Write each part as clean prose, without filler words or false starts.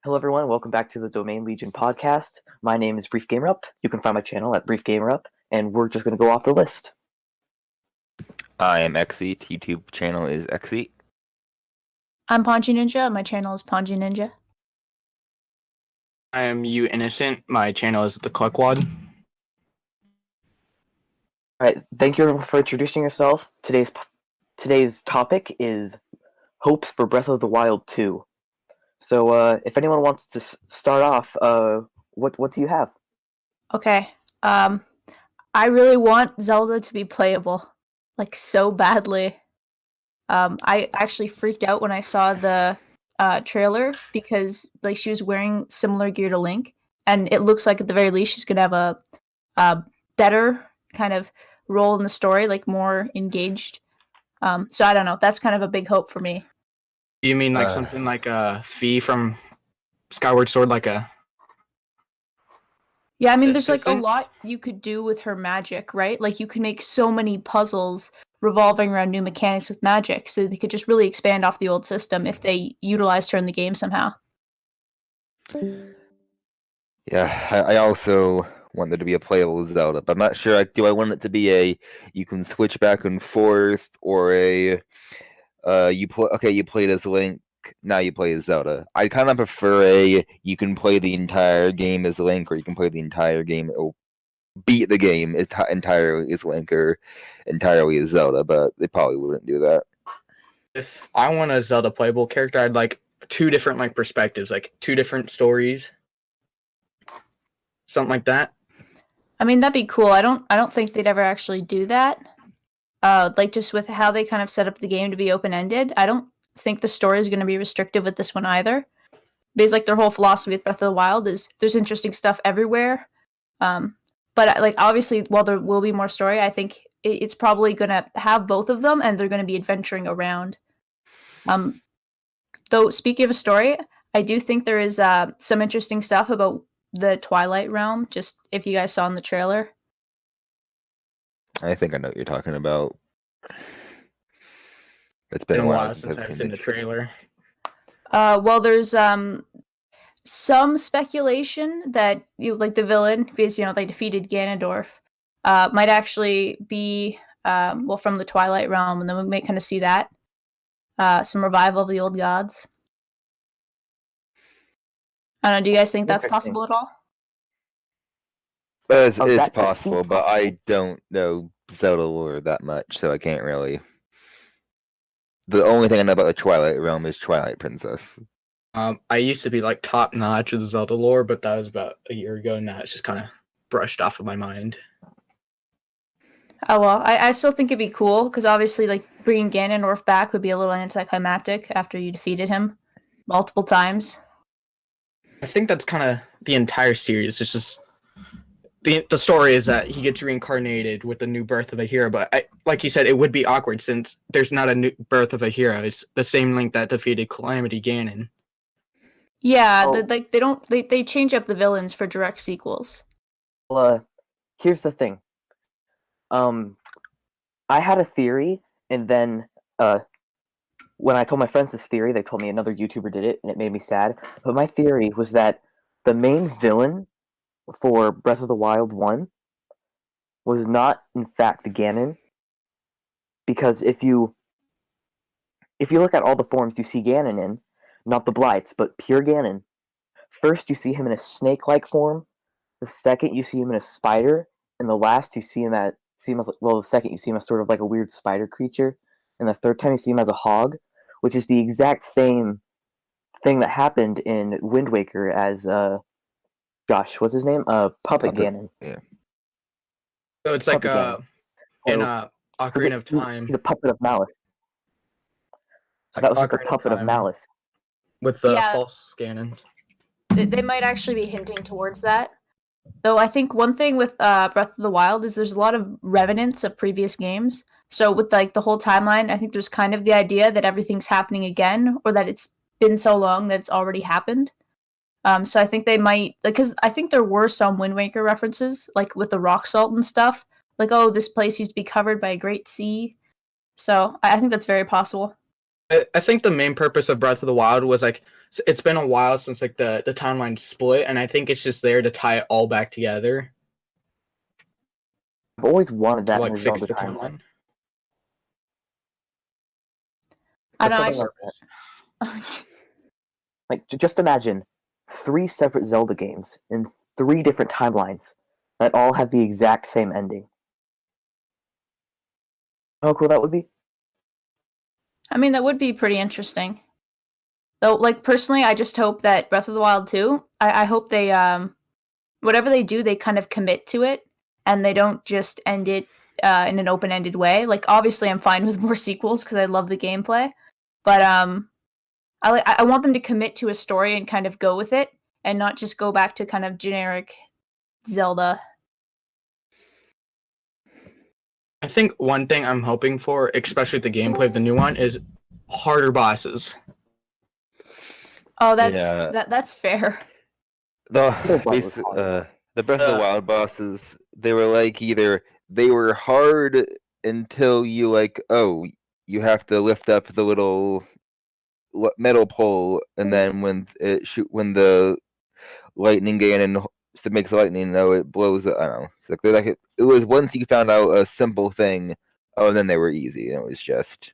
Hello, everyone. Welcome back to the Domain Legion podcast. My name is Brief Gamer Up. You can find my channel at Brief Gamer Up, and we're just going to go off the list. I am Xeat. YouTube channel is Xeat. I'm Ponji Ninja. My channel is Ponji Ninja. I am You Innocent. My channel is The Cluckwad. All right. Thank you everyone for introducing yourself. Today's topic is hopes for Breath of the Wild 2. So, if anyone wants to start off, what do you have? Okay. I really want Zelda to be playable, like so badly. I actually freaked out when I saw the trailer because like she was wearing similar gear to Link, and it looks like at the very least she's gonna have a better kind of role in the story, like more engaged. So I don't know. That's kind of a big hope for me. You mean like something like a Fee from Skyward Sword, like a... Yeah, I mean, there's like a lot you could do with her magic, right? Like you could make so many puzzles revolving around new mechanics with magic, so they could just really expand off the old system if they utilized her in the game somehow. Yeah, I also want there to be a playable Zelda, but I'm not sure. Do I want it to be a you can switch back and forth, or a you played as Link, now you play as Zelda? I kind of prefer a you can play the entire game as Link, or you can play the entire game or beat the game entirely as Link or entirely as Zelda, but they probably wouldn't do that. If I want a Zelda playable character, I'd like two different like perspectives, like two different stories. Something like that. I mean, that'd be cool. I don't think they'd ever actually do that. Like just with how they kind of set up the game to be open-ended, I don't think the story is going to be restrictive with this one either. Because like their whole philosophy with Breath of the Wild is there's interesting stuff everywhere. But like obviously, while there will be more story, I think it's probably going to have both of them, and they're going to be adventuring around. Though speaking of a story, I do think there is some interesting stuff about the Twilight Realm. Just if you guys saw in the trailer. I think I know what you're talking about. It's been a while since I've seen the trailer. Well, there's some speculation that like the villain, because they defeated Ganondorf, might actually be from the Twilight Realm, and then we may kind of see that some revival of the old gods. I don't know. Do you guys think that's possible at all? It's possible, but I don't know Zelda lore that much, so I can't really. The only thing I know about the Twilight Realm is Twilight Princess. I used to be like top notch with Zelda lore, but that was about a year ago. Now it's just kind of brushed off of my mind. Oh well, I still think it'd be cool because obviously, like bringing Ganondorf back would be a little anticlimactic after you defeated him multiple times. I think that's kind of the entire series. It's just the story is that he gets reincarnated with the new birth of a hero, but like you said, it would be awkward since there's not a new birth of a hero. It's the same Link that defeated Calamity Ganon. Yeah, they change up the villains for direct sequels. Well, here's the thing. I had a theory, and then when I told my friends this theory, they told me another YouTuber did it, and it made me sad. But my theory was that the main villain for Breath of the Wild 1 was not, in fact, Ganon. Because if you look at all the forms you see Ganon in, not the Blights, but pure Ganon, first you see him in a snake-like form, the second you see him in a spider, and the last you see him as the second you see him as sort of like a weird spider creature, and the third time you see him as a hog, which is the exact same thing that happened in Wind Waker as Josh, what's his name? Puppet Ganon. Yeah. So it's like in Ocarina of Time. He's a puppet of Malice. So that was just a puppet of Malice. With the false Ganon. They might actually be hinting towards that. Though I think one thing with Breath of the Wild is there's a lot of revenants of previous games. So with like the whole timeline, I think there's kind of the idea that everything's happening again, or that it's been so long that it's already happened. So I think they might, because I think there were some Wind Waker references, like with the rock salt and stuff. Like, oh, this place used to be covered by a great sea. So I think that's very possible. I think the main purpose of Breath of the Wild was like it's been a while since like the timeline split, and I think it's just there to tie it all back together I've always wanted to that in like a fix Zelda the timeline. timeline. I Just know. something like that. Like, just imagine 3 separate Zelda games in 3 different timelines that all have the exact same ending. How cool that would be? I mean, that would be pretty interesting. Though, like, personally, I just hope that Breath of the Wild 2, I hope they, whatever they do, they kind of commit to it, and they don't just end it in an open-ended way. Like, obviously, I'm fine with more sequels, because I love the gameplay, but, I want them to commit to a story and kind of go with it, and not just go back to kind of generic Zelda. I think one thing I'm hoping for, especially with the gameplay of the new one, is harder bosses. Oh, Yeah. that's fair. The Little Bug was hard. the Breath of the Wild bosses, they were like either they were hard until you like, oh, you have to lift up the little metal pole, and then when when the lightning gain to make the lightning, it blows. I don't know. It was once you found out a simple thing, oh, and then they were easy. And it was just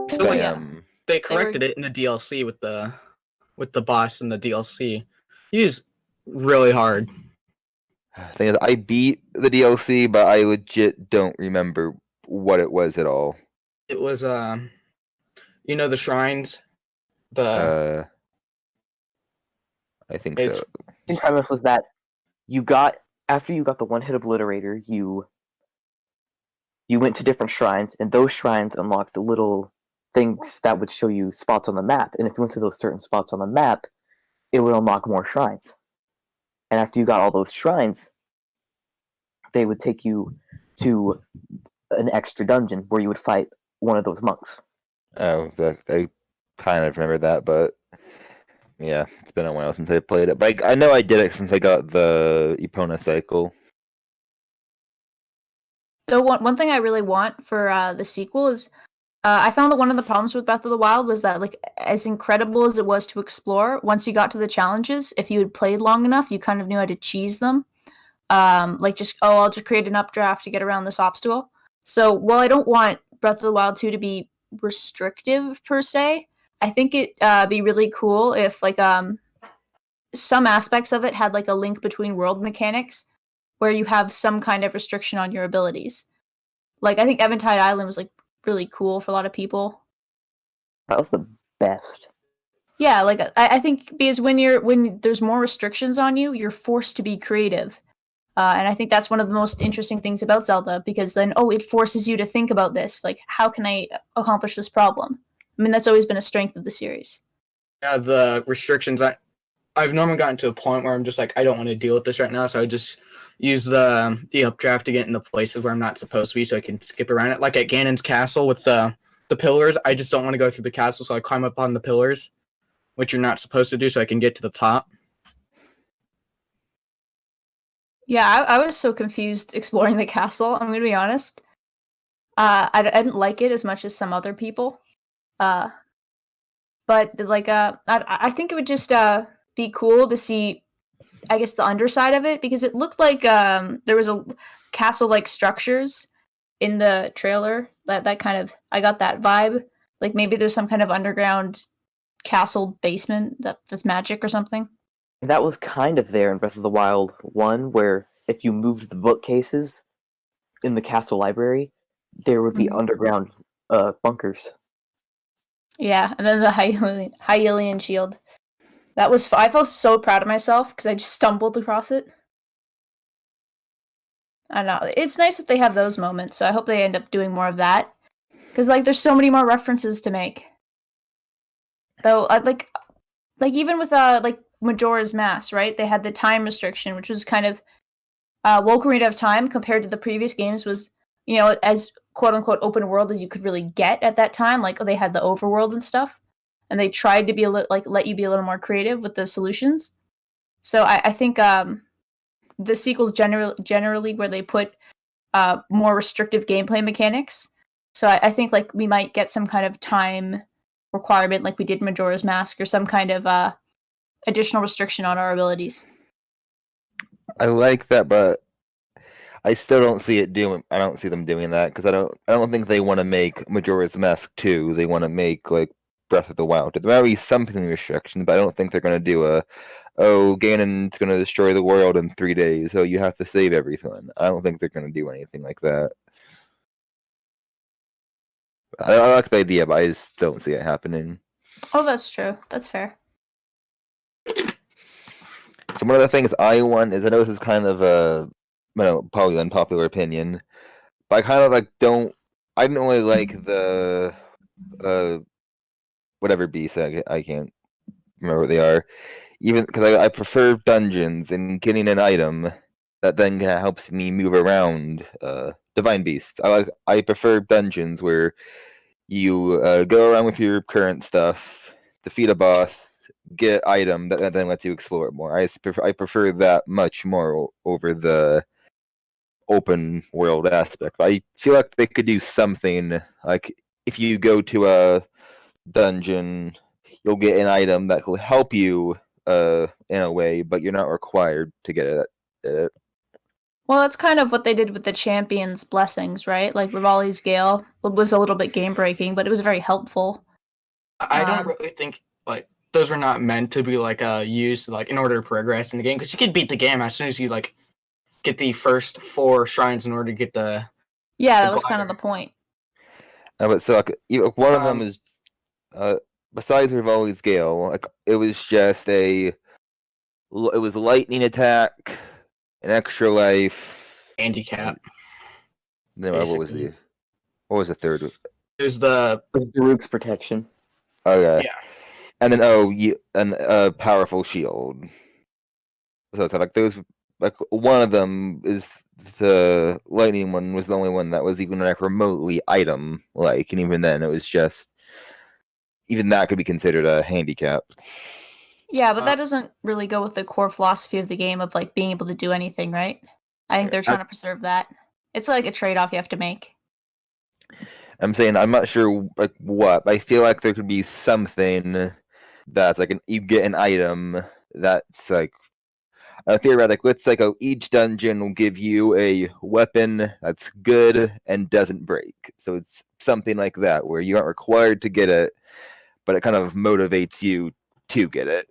So like, bam. they corrected it in the DLC with the boss in the DLC. He was really hard. Thing is, I beat the DLC, but I legit don't remember what it was at all. It was you know the shrines, the I think it's so. The premise was that after you got the one-hit obliterator, you went to different shrines, and those shrines unlocked the little things that would show you spots on the map. And if you went to those certain spots on the map, it would unlock more shrines. And after you got all those shrines, they would take you to an extra dungeon where you would fight one of those monks. Oh, I kind of remember that, but yeah, it's been a while since I played it. But I know I did it since I got the Epona cycle. So one thing I really want for the sequel is, I found that one of the problems with Breath of the Wild was that, like, as incredible as it was to explore, once you got to the challenges, if you had played long enough, you kind of knew how to cheese them. Like, I'll just create an updraft to get around this obstacle. So while I don't want Breath of the Wild 2 to be restrictive per se, I think it'd be really cool if, like, some aspects of it had, like, a link between world mechanics where you have some kind of restriction on your abilities. Like, I think Eventide Island was, like, really cool for a lot of people. That was the best. Yeah, like, I think because when there's more restrictions on you, you're forced to be creative. And I think that's one of the most interesting things about Zelda, because then, it forces you to think about this. Like, how can I accomplish this problem? I mean, that's always been a strength of the series. yeah, the restrictions. I've normally gotten to a point where I'm just like, I don't want to deal with this right now, so I just use the updraft to get into places where I'm not supposed to be, so I can skip around it. Like at Ganon's castle with the pillars, I just don't want to go through the castle, so I climb up on the pillars, which you're not supposed to do, so I can get to the top. Yeah, I was so confused exploring the castle, I'm gonna be honest. I didn't like it as much as some other people. But, like, I think it would just be cool to see, I guess, the underside of it, because it looked like there was a castle-like structures in the trailer. That kind of, I got that vibe. Like, maybe there's some kind of underground castle basement that's magic or something. That was kind of there in Breath of the Wild 1, where if you moved the bookcases in the castle library, there would be underground bunkers. Yeah, and then the Hylian shield. That was I felt so proud of myself because I just stumbled across it. I don't know. It's nice that they have those moments, so I hope they end up doing more of that. Because, like, there's so many more references to make. Though, like even with like Majora's Mask, right? They had the time restriction, which was kind of Ocarina of Time compared to the previous games was, as quote unquote open world as you could really get at that time. Like, they had the overworld and stuff, and they tried to be let you be a little more creative with the solutions. So I think the sequels generally where they put more restrictive gameplay mechanics. So I think, like, we might get some kind of time requirement like we did Majora's Mask, or some kind of additional restriction on our abilities. I like that, but I still don't see it doing. I don't see them doing that because I don't think they want to make Majora's Mask 2. They want to make like Breath of the Wild. There might be something restrictions, but I don't think they're going to do Ganon's going to destroy the world in 3 days, so you have to save everything. I don't think they're going to do anything like that. I like the idea, but I just don't see it happening. Oh, that's true. That's fair. So one of the things I want is, I know this is kind of a probably unpopular opinion, but I kind of like I don't really like the whatever beasts, I can't remember what they are, even because I prefer dungeons and getting an item that then helps me move around. Divine beasts. I prefer dungeons where you go around with your current stuff, defeat a boss, get item that then lets you explore it more. I prefer that much more over the open world aspect. I feel like they could do something like, if you go to a dungeon, you'll get an item that will help you in a way, but you're not required to get it. Well, that's kind of what they did with the Champion's Blessings, right? Like Rivali's Gale was a little bit game breaking, but it was very helpful. I don't really think like those were not meant to be like used like in order to progress in the game, because you can beat the game as soon as you like get the first 4 shrines in order to get the. Yeah, the that was glider. kind of the point. But so like, one of them is besides Rivali's Gale, like it was just it was a lightning attack, an extra life, Handicap. Then what was the third? There's the Daruk's protection. Okay. Yeah. And then a powerful shield. So it's like those, like one of them is the lightning one was the only one that was even like remotely item like, and even then it was just, even that could be considered a handicap. Yeah, but that doesn't really go with the core philosophy of the game of like being able to do anything, right? I think they're trying to preserve that. It's like a trade-off you have to make. I'm saying I'm not sure like what, but I feel like there could be something that's like you get an item that's like theoretic. Let's like each dungeon will give you a weapon that's good and doesn't break. So it's something like that where you aren't required to get it, but it kind of motivates you to get it.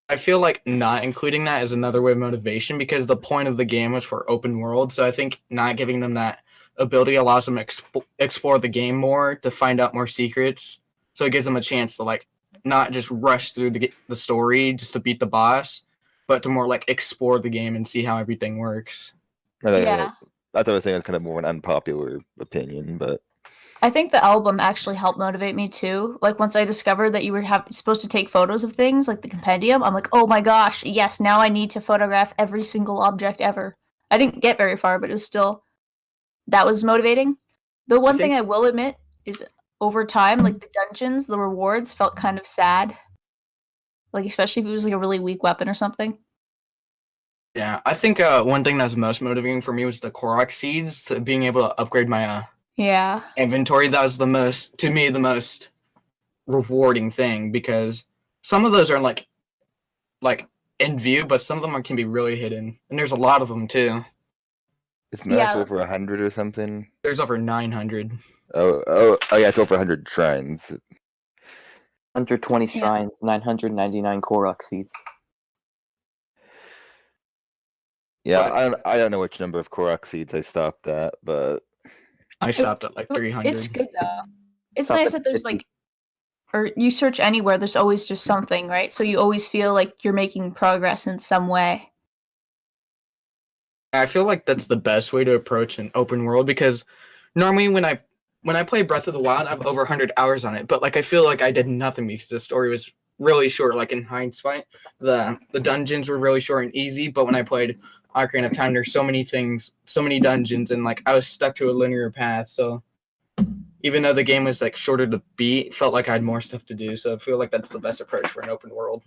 I feel like not including that is another way of motivation, because the point of the game was for open world. So I think not giving them that ability allows them to explore the game more, to find out more secrets. So it gives them a chance to like not just rush through the story just to beat the boss, but to more like explore the game and see how everything works. Yeah. I thought I was saying it's kind of more an unpopular opinion, but I think the album actually helped motivate me too. Like once I discovered that you were supposed to take photos of things, like the compendium, I'm like, oh my gosh, yes, now I need to photograph every single object ever. I didn't get very far, but it was still, that was motivating. The one thing I will admit is over time, like the dungeons, the rewards felt kind of sad. Like especially if it was like a really weak weapon or something. Yeah, I think one thing that's most motivating for me was the Korok seeds, to being able to upgrade my inventory. That was the most rewarding thing, because some of those are like in view, but some of them can be really hidden, and there's a lot of them too. Isn't that over 100 or something? There's over 900. Oh yeah, it's over 100 shrines. 120 shrines, 999 Korok seeds. Yeah, I don't know which number of Korok seeds I stopped at, but I stopped at like 300. It's good though. It's nice that there's like, or you search anywhere, there's always just something, right? So you always feel like you're making progress in some way. I feel like that's the best way to approach an open world, because normally when I play Breath of the Wild, I have over 100 hours on it, but like I feel like I did nothing because the story was really short. Like in hindsight, the dungeons were really short and easy, but when I played Ocarina of Time, there's so many things, so many dungeons, and like I was stuck to a linear path. So even though the game was like shorter to beat, it felt like I had more stuff to do. So I feel like that's the best approach for an open world.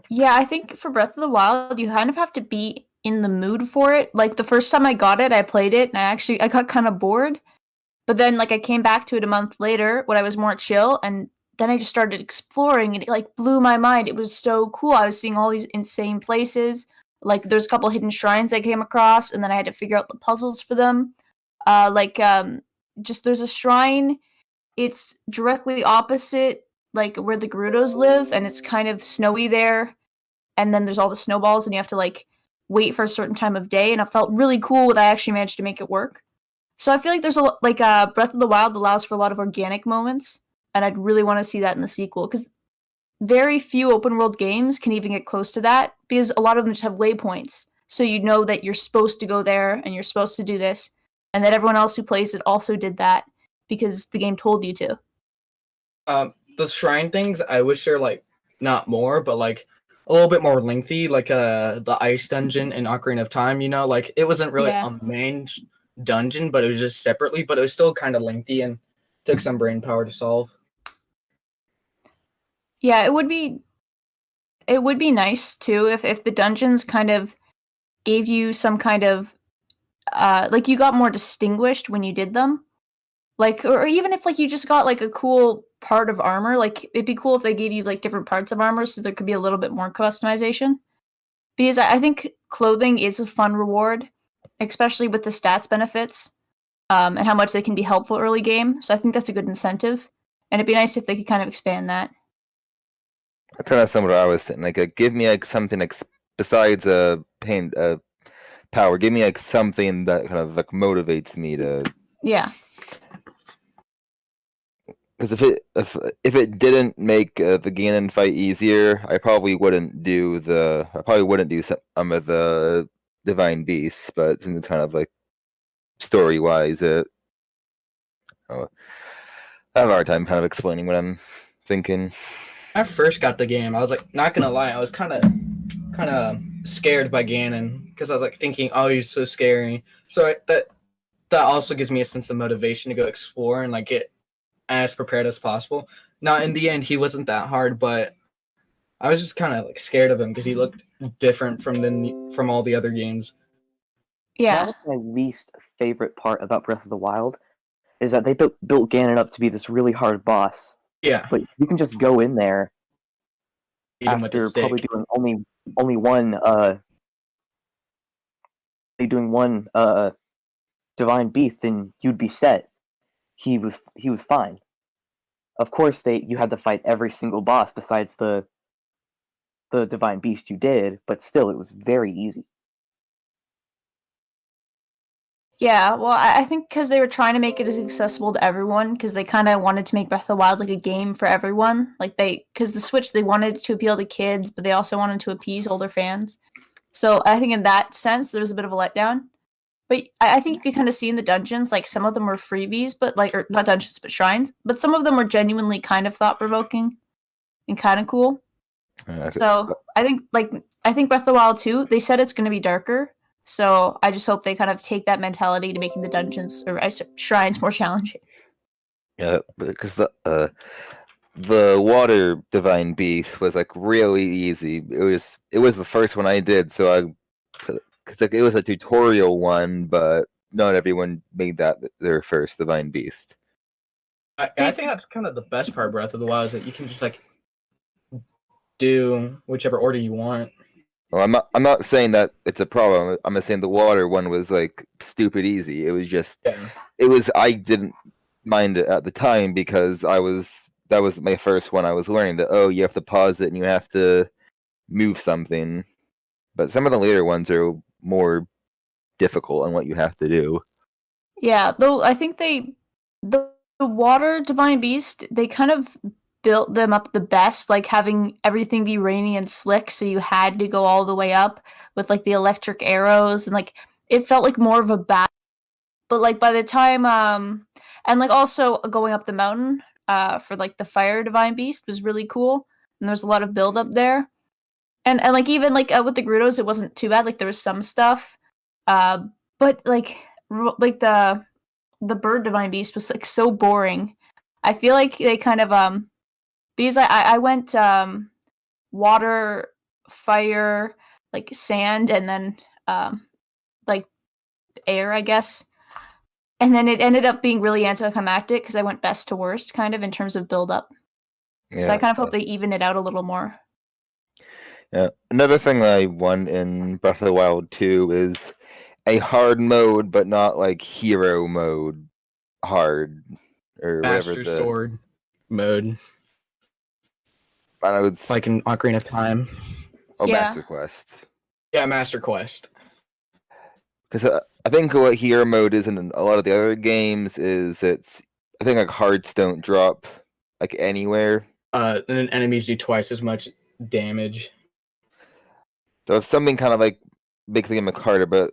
Yeah, I think for Breath of the Wild, you kind of have to be in the mood for it. Like the first time I got it, I played it, and I got kind of bored. But then like I came back to it a month later when I was more chill, and then I just started exploring, and it like blew my mind. It was so cool. I was seeing all these insane places. Like there's a couple hidden shrines I came across, and then I had to figure out the puzzles for them. Just there's a shrine. It's directly opposite like where the Gerudos live, and it's kind of snowy there. And then there's all the snowballs, and you have to like wait for a certain time of day. And it felt really cool that I actually managed to make it work. So I feel like there's Breath of the Wild allows for a lot of organic moments, and I'd really want to see that in the sequel because very few open world games can even get close to that because a lot of them just have waypoints. So you know that you're supposed to go there and you're supposed to do this, and that everyone else who plays it also did that because the game told you to. The shrine things, I wish they're like not more, but like a little bit more lengthy, like the ice dungeon in Ocarina of Time. You know, like it wasn't really a main dungeon, but it was just separately, but it was still kind of lengthy and took some brain power to solve. Yeah, it would be nice too if the dungeons kind of gave you some kind of like you got more distinguished when you did them. Like or even if like you just got like a cool part of armor, like it'd be cool if they gave you like different parts of armor so there could be a little bit more customization. Because I think clothing is a fun reward, especially with the stats benefits, and how much they can be helpful early game. So I think that's a good incentive. And it'd be nice if they could kind of expand that. That's kind of similar to what I was saying. Like, give me like something like besides pain, power. Give me like something that kind of like motivates me to. Yeah. Because if it didn't make the Ganon fight easier, I probably wouldn't do some of the Divine Beasts. But since it's kind of like story wise, I have a hard time kind of explaining what I'm thinking. I first got the game, I was like, not gonna lie, I was kind of scared by Ganon because I was like thinking, oh, he's so scary. So that also gives me a sense of motivation to go explore and like get as prepared as possible. Now, in the end, he wasn't that hard, but I was just kind of like scared of him because he looked different from all the other games. Yeah. That was my least favorite part about Breath of the Wild is that they built Ganon up to be this really hard boss. Yeah. But you can just go in there after probably doing only one Divine Beast, and you'd be set. He was fine. Of course, you had to fight every single boss besides the Divine Beast you did, but still, it was very easy. Yeah, well, I think because they were trying to make it as accessible to everyone, because they kind of wanted to make Breath of the Wild like a game for everyone. Like because the Switch, they wanted to appeal to kids, but they also wanted to appease older fans. So I think in that sense, there was a bit of a letdown. But I think you could kind of see in the dungeons, like some of them were freebies, but like, or not dungeons, but shrines. But some of them were genuinely kind of thought-provoking and kind of cool. So I think Breath of the Wild 2, they said it's going to be darker. So I just hope they kind of take that mentality to making the dungeons or shrines more challenging. Yeah, because the water Divine Beast was like really easy. It was the first one I did, so because like it was a tutorial one, but not everyone made that their first Divine Beast. I think that's kind of the best part of Breath of the Wild is that you can just like do whichever order you want. Well, I'm not saying that it's a problem. I'm just saying the water one was like stupid easy. It was just I didn't mind it at the time because that was my first one. I was learning that you have to pause it and you have to move something. But some of the later ones are more difficult on what you have to do. Yeah, though I think the water Divine Beast, they kind of built them up the best, like having everything be rainy and slick, so you had to go all the way up with like the electric arrows, and like it felt like more of a battle. But like by the time and like also going up the mountain for like the fire Divine Beast was really cool, and there's a lot of build up there. And like even like with the Gerudos, it wasn't too bad. Like there was some stuff, but like the bird Divine Beast was like so boring. I feel like they kind of because I went water, fire, like sand, and then like air, I guess. And then it ended up being really anticlimactic because I went best to worst kind of in terms of build up. So I Yeah. kind of hope they even it out a little more. Yeah. Another thing I want in Breath of the Wild 2 is a hard mode, but not like hero mode hard or whatever Master Sword mode, I don't know, it's like in Ocarina of Time. Yeah. Master Quest. Yeah, Master Quest. Because I think what hero mode is in a lot of the other games is I think like hearts don't drop like anywhere. And then enemies do twice as much damage. So if something kind of like makes the game look harder, but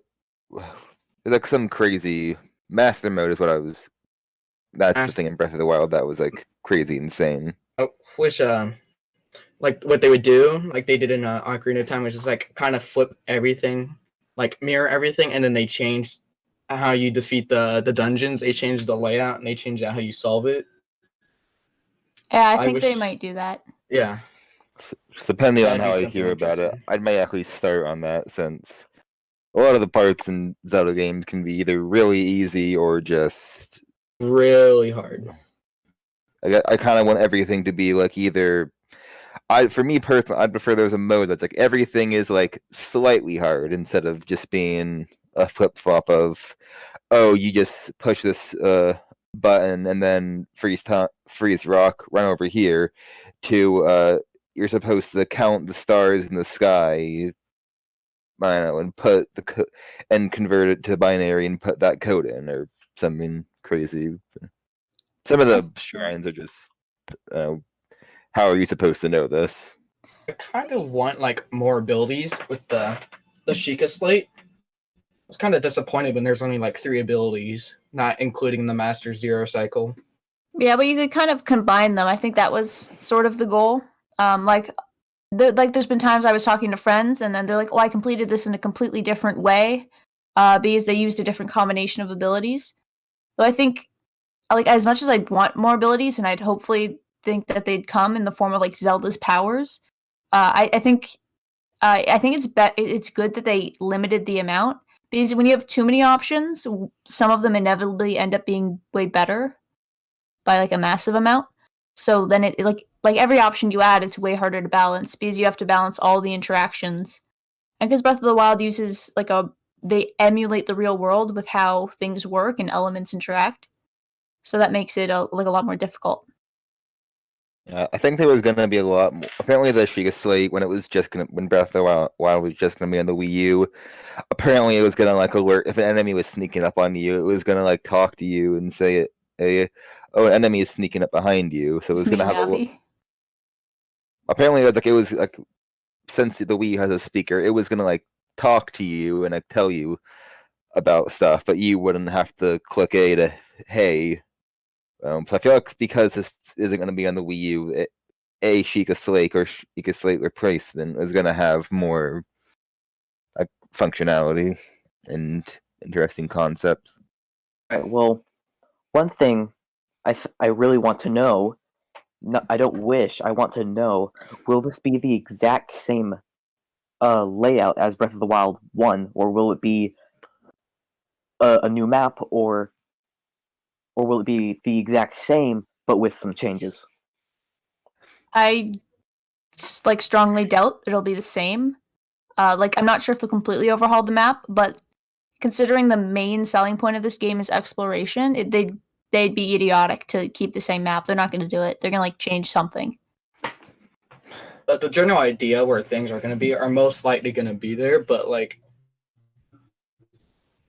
there's like some crazy master mode is what I was. That's the thing in Breath of the Wild that was like crazy insane. Oh, which like what they would do, like they did in Ocarina of Time, which is like kind of flip everything, like mirror everything, and then they changed how you defeat the dungeons. They changed the layout and they changed out how you solve it. Yeah, I think they might do that. Yeah. Just depending on That'd how be I hear something about it, interesting. I may actually start on that since a lot of the parts in Zelda games can be either really easy or just Really hard. I kind of want everything to be like either. For me personally, I'd prefer there's a mode that's like everything is like slightly hard instead of just being a flip flop of, oh, you just push this button and then freeze rock, run over here, to you're supposed to count the stars in the sky. I don't know, and put and convert it to binary and put that code in or something crazy. Some of the shrines are just. How are you supposed to know this? I kind of want like more abilities with the Sheikah Slate. I was kind of disappointed when there's only like 3 abilities, not including the Master Zero cycle. Yeah, but you could kind of combine them. I think that was sort of the goal. There's been times I was talking to friends, and then they're like, "Oh, I completed this in a completely different way, because they used a different combination of abilities." So I think, like, as much as I'd want more abilities, and I'd hopefully think that they'd come in the form of like Zelda's powers, I think it's good that they limited the amount, because when you have too many options, some of them inevitably end up being way better by like a massive amount. So then it like every option you add, it's way harder to balance because you have to balance all the interactions. And because Breath of the Wild uses they emulate the real world with how things work and elements interact, so that makes it a lot more difficult. I think there was gonna be a lot more. Apparently, the Sheikah Slate when Breath of the Wild was just gonna be on the Wii U. Apparently, it was gonna like alert if an enemy was sneaking up on you. It was gonna like talk to you and say, "Oh, an enemy is sneaking up behind you." So it was gonna have apparently it was like since the Wii has a speaker, it was gonna like talk to you and like tell you about stuff, but you wouldn't have to click A to hey. So I feel like because this isn't going to be on the Wii U, a Sheikah Slate or Sheikah Slate replacement is going to have more functionality and interesting concepts. All right, well, one thing I really want to know, I don't wish, I want to know, will this be the exact same layout as Breath of the Wild 1, or will it be a new map, or will it be the exact same but with some changes? I strongly doubt it'll be the same. I'm not sure if they'll completely overhaul the map, but considering the main selling point of this game is exploration, they'd be idiotic to keep the same map. They're not going to do it. They're going to change something. But the general idea where things are going to be are most likely going to be there, but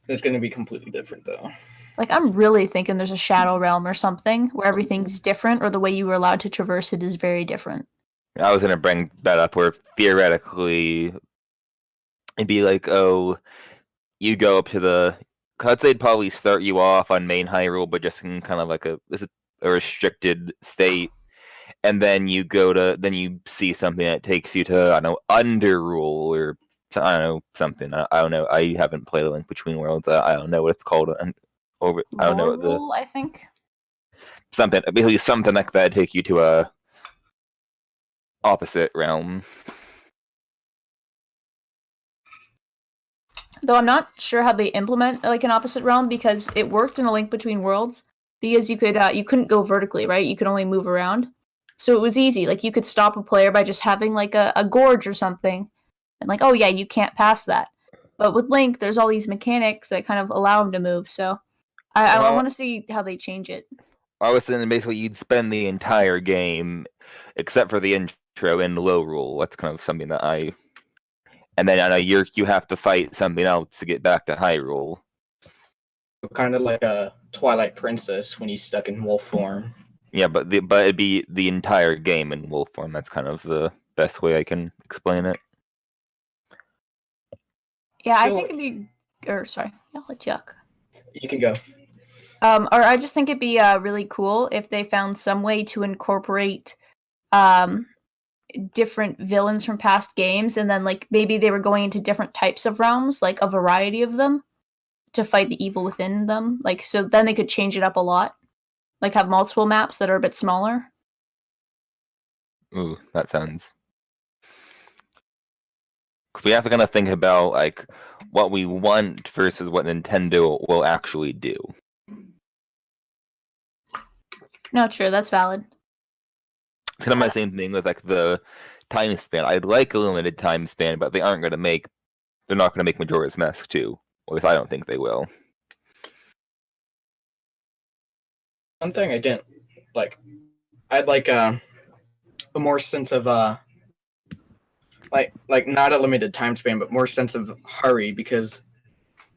it's going to be completely different though. I'm really thinking there's a Shadow Realm or something where everything's different, or the way you were allowed to traverse it is very different. I was going to bring that up where theoretically it'd be like, oh, you go up to the. Cause they'd probably start you off on main Hyrule, but just in kind of like a restricted state, and then you see something that takes you to I don't know Underrule or I don't know something. I don't know. I haven't played A Link Between Worlds. I don't know what it's called. I don't know what I think something. Basically, something like that take you to a opposite realm. Though I'm not sure how they implement an opposite realm, because it worked in A Link Between Worlds because you couldn't go vertically, right? You could only move around. So it was easy. Like, you could stop a player by just having, like, a gorge or something. And, like, oh, yeah, you can't pass that. But with Link, there's all these mechanics that kind of allow him to move. So I want to see how they change it. I was saying basically you'd spend the entire game, except for the intro, in low rule. That's kind of something that and then I know you have to fight something else to get back to high rule. Kind of like a Twilight Princess when he's stuck in wolf form. Yeah, but it'd be the entire game in wolf form. That's kind of the best way I can explain it. Yeah, I think it'd be... sorry, I'll let you yuck. You can go. Or I just think it'd be really cool if they found some way to incorporate different villains from past games, and then like maybe they were going into different types of realms, like a variety of them, to fight the evil within them. Like, so then they could change it up a lot, like have multiple maps that are a bit smaller. Ooh, that sounds. Because we have to kind of think about like what we want versus what Nintendo will actually do. No, true, that's valid. Kind of my same thing with like the time span. I'd like a limited time span, but they're not going to make Majora's Mask 2. Or at least I don't think they will. One thing I didn't like, I'd like a more sense of like not a limited time span, but more sense of hurry, because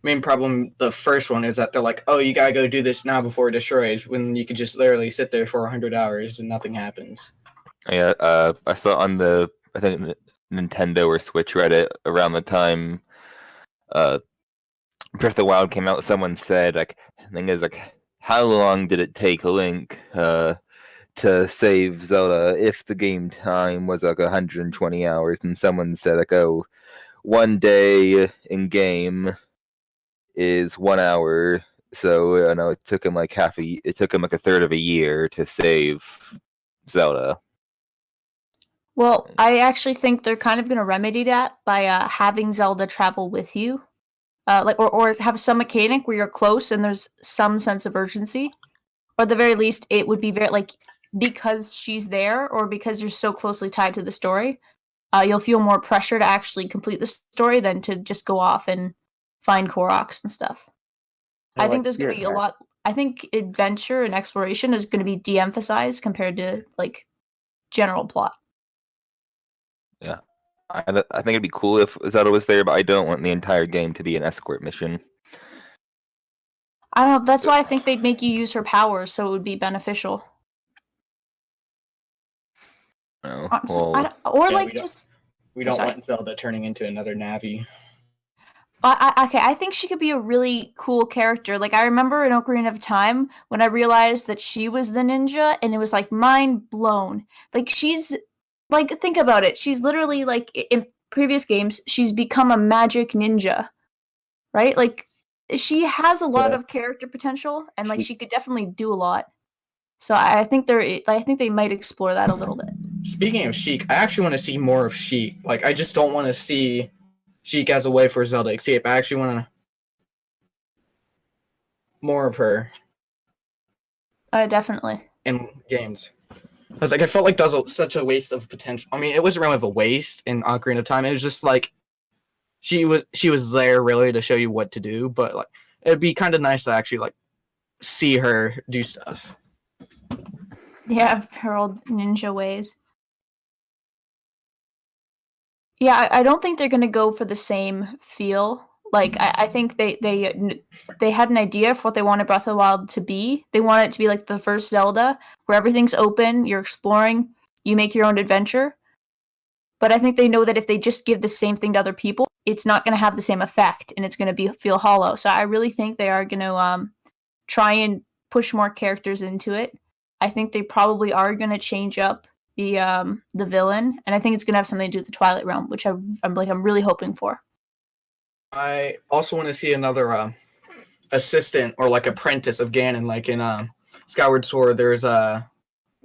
main problem the first one is that they're like, oh, you gotta go do this now before it destroys, when you could just literally sit there for 100 hours and nothing happens. Yeah, I saw on the I think Nintendo or Switch Reddit around the time Breath of the Wild came out, someone said like the thing is like, how long did it take Link to save Zelda if the game time was like 120 hours? And someone said like, oh, 1 day in game is 1 hour, so I know it took him like a third of a year to save Zelda. Well, I actually think they're kind of going to remedy that by having Zelda travel with you, like or have some mechanic where you're close and there's some sense of urgency, or at the very least, it would be very like because she's there or because you're so closely tied to the story, you'll feel more pressure to actually complete the story than to just go off and find Koroks and stuff. I think there's going to be a lot. I think adventure and exploration is going to be de-emphasized compared to like general plot. Yeah, I think it'd be cool if Zelda was there, but I don't want the entire game to be an escort mission. I don't know. That's why I think they'd make you use her powers, so it would be beneficial. Oh, well, we don't want Zelda turning into another Navi. I think she could be a really cool character. Like, I remember in Ocarina of Time when I realized that she was the ninja, and it was like mind blown. Like, she's like, think about it. She's literally like in previous games, she's become a magic ninja, right? Like, she has a lot of character potential, and like she could definitely do a lot. So I think they might explore that a little bit. Speaking of Sheik, I actually want to see more of Sheik. Like, I just don't want to see Sheik as a way for Zelda to escape. I actually want more of her. Definitely. In games. Because like, I felt like that was such a waste of potential. I mean, it wasn't really a waste in Ocarina of Time. It was just like she was there really to show you what to do, but like it'd be kind of nice to actually like see her do stuff. Yeah, her old ninja ways. Yeah, I don't think they're gonna go for the same feel. Like, I think they had an idea for what they wanted Breath of the Wild to be. They want it to be like the first Zelda, where everything's open, you're exploring, you make your own adventure. But I think they know that if they just give the same thing to other people, it's not going to have the same effect, and it's going to feel hollow. So I really think they are going to try and push more characters into it. I think they probably are going to change up the villain, and I think it's going to have something to do with the Twilight Realm, which I'm really hoping for. I also want to see another assistant or like apprentice of Ganon, like in Skyward Sword. There's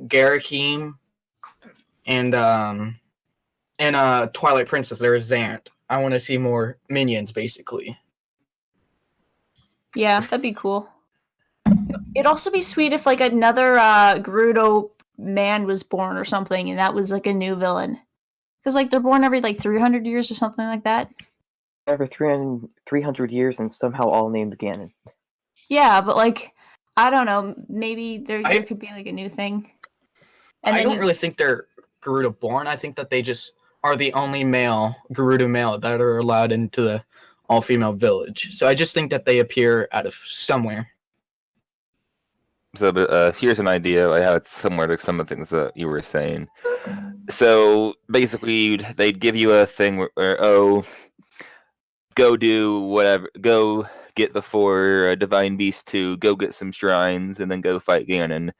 Garakim, and Twilight Princess there is Zant. I want to see more minions, basically. Yeah, that'd be cool. It'd also be sweet if like another Gerudo man was born or something, and that was like a new villain. Because like they're born every like 300 years or something like that. Every 300 years and somehow all named Ganon. Yeah, but like I don't know, maybe there could be like a new thing. And I then don't really think they're Gerudo born. I think that they just are the only male Gerudo male that are allowed into the all-female village. So I just think that they appear out of somewhere. So, but here's an idea. I have it similar to some of the things that you were saying. So basically, they'd give you a thing where go do whatever, go get the 4 divine beasts to go get some shrines, and then go fight Ganon.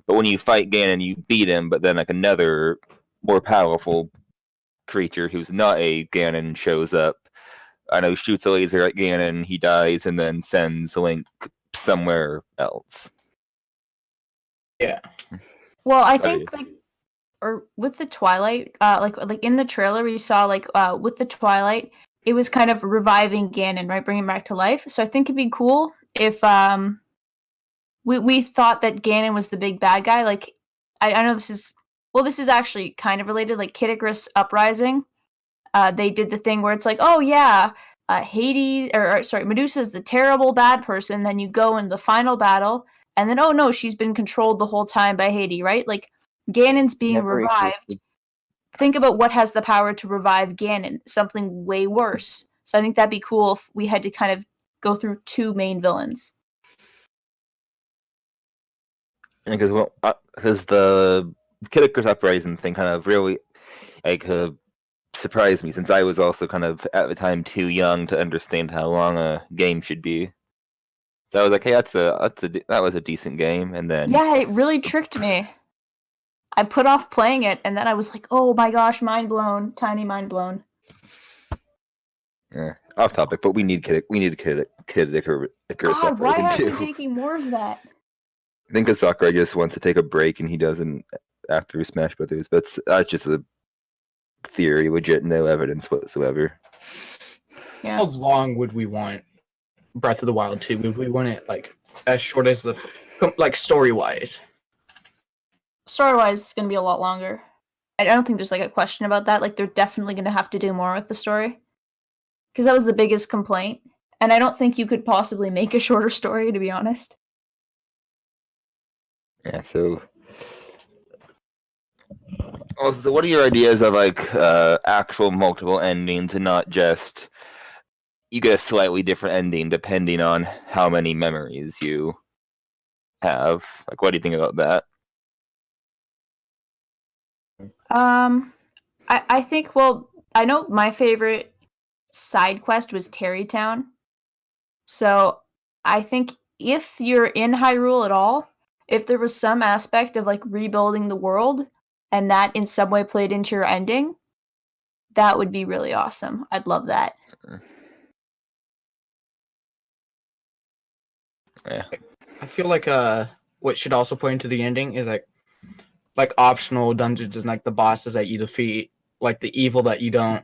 But when you fight Ganon, you beat him. But then like another more powerful creature who's not a Ganon shows up. I know, shoots a laser at Ganon, he dies, and then sends Link somewhere else. Yeah. well, I think like or with the Twilight, like in the trailer we saw like with the Twilight, it was kind of reviving Ganon, right, bringing him back to life. So I think it'd be cool if we thought that Ganon was the big bad guy. Like I know this is actually kind of related. Like Kid Icarus Uprising, they did the thing where it's like, oh yeah, Hades or sorry, Medusa's the terrible bad person. Then you go in the final battle, and then oh no, she's been controlled the whole time by Hades, right? Like Ganon's being Never revived. existed. Think about what has the power to revive Ganon. Something way worse. So I think that'd be cool if we had to kind of go through 2 main villains. Because the Kid Icarus Uprising thing kind of really like surprised me, since I was also kind of at the time too young to understand how long a game should be. So I was like, hey, that was a decent game, and then Yeah, it really tricked me. I put off playing it, and then I was like, oh my gosh, mind blown. Tiny mind blown. off topic, but we need Kid Icarus God, why Uprising aren't we too. taking more of that? I think Sakurai just wants to take a break, and he doesn't after Smash Brothers. But that's just a theory, legit, no evidence whatsoever. Yeah. How long would we want Breath of the Wild 2? Would we want it like as short as like story-wise? Story-wise, it's going to be a lot longer. I don't think there's like a question about that. Like, they're definitely going to have to do more with the story. Because that was the biggest complaint. And I don't think you could possibly make a shorter story, to be honest. Yeah, so also, what are your ideas of like actual multiple endings and not just you get a slightly different ending depending on how many memories you have? Like, what do you think about that? I think, well, I know my favorite side quest was Terrytown. So I think if you're in Hyrule at all, if there was some aspect of like rebuilding the world and that in some way played into your ending, that would be really awesome. I'd love that. Yeah. I feel like what should also play into the ending is like optional dungeons and like the bosses that you defeat, like the evil that you don't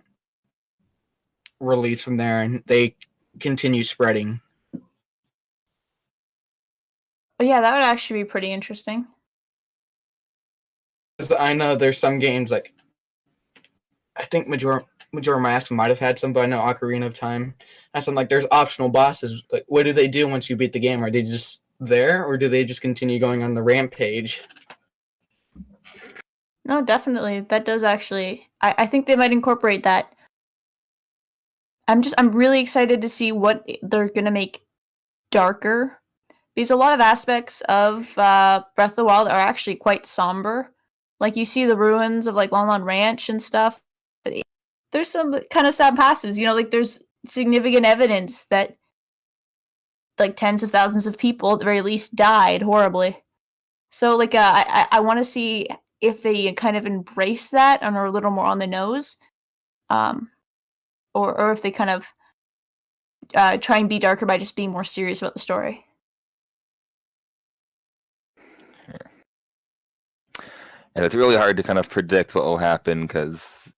release from there, and they continue spreading. But yeah, that would actually be pretty interesting. 'Cause I know there's some games like I think Majora Mask might have had some, but I know Ocarina of Time has some. Like there's optional bosses. Like what do they do once you beat the game? Are they just there, or do they just continue going on the rampage? No, definitely. That does actually. I think they might incorporate that. I'm really excited to see what they're gonna make darker. Because a lot of aspects of Breath of the Wild are actually quite somber. Like you see the ruins of like Lon Lon Ranch and stuff. But there's some kind of sad passes, you know, like there's significant evidence that like tens of thousands of people at the very least died horribly. So like I want to see if they kind of embrace that and are a little more on the nose, or if they kind of try and be darker by just being more serious about the story. And it's really hard to kind of predict what will happen because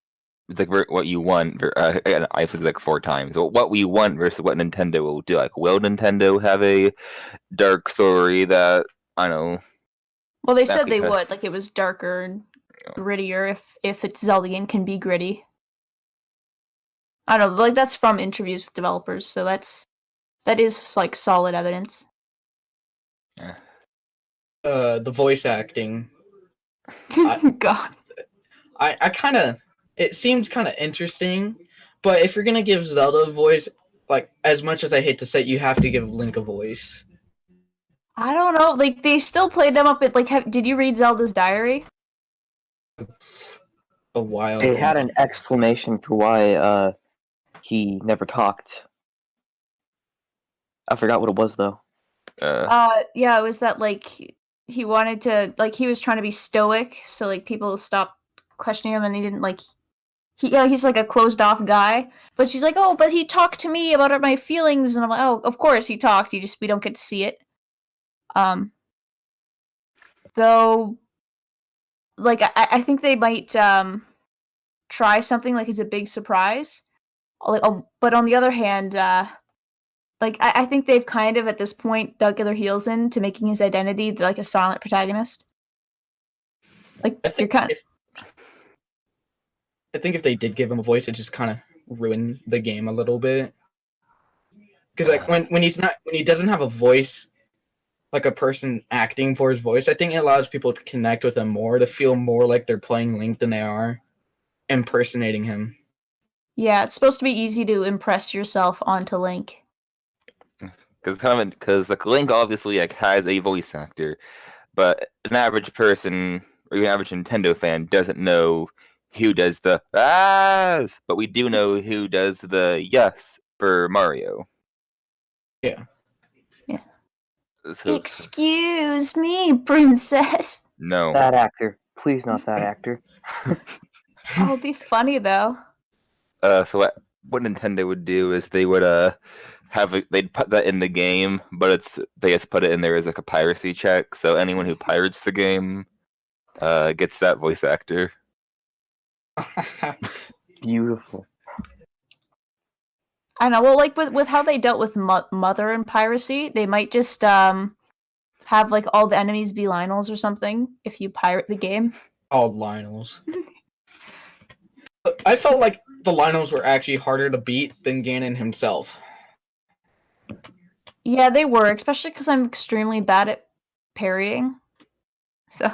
it's like what you want. I've said it like 4 times. What we want versus what Nintendo will do. Like, will Nintendo have a dark story that I don't know Well, they That said they because- would. Like, it was darker and grittier if it's Zelda game can be gritty. I don't know. Like, that's from interviews with developers, so that is like solid evidence. Yeah. The voice acting. God. I kind of. It seems kind of interesting, but if you're gonna give Zelda a voice, like as much as I hate to say it, you have to give Link a voice. I don't know. Like, they still played them up at, like, did you read Zelda's diary? A while. They had an explanation for why he never talked. I forgot what it was though. Yeah, it was that, like, he wanted to, like, he was trying to be stoic, so, like, people stopped questioning him, and he didn't, like, he's, like, a closed-off guy, but she's like, oh, but he talked to me about my feelings, and I'm like, oh, of course he talked, we don't get to see it. Though, like, I think they might, try something, like, as a big surprise, like, but on the other hand, like, I think they've kind of, at this point, dug their heels in to making his identity, like, a silent protagonist. Like, I think if they did give him a voice, it just kind of ruined the game a little bit. Because like when he doesn't have a voice, like a person acting for his voice, I think it allows people to connect with him more, to feel more like they're playing Link than they are impersonating him. Yeah, it's supposed to be easy to impress yourself onto Link. Because like Link obviously like has a voice actor, but an average person or even average Nintendo fan doesn't know who does the ahs, but we do know who does the yes for Mario. Yeah. Yeah. So, Excuse me, princess. no. That actor. Please not that actor. Oh, it'd be funny though. So what Nintendo would do is they would they'd put that in the game, but they just put it in there as like a piracy check. So anyone who pirates the game gets that voice actor. Beautiful. I know. Well, like with how they dealt with Mother and piracy, they might just have like all the enemies be Lionels or something if you pirate the game. All Lionels. I felt like the Lionels were actually harder to beat than Ganon himself. Yeah, they were, especially because I'm extremely bad at parrying. So.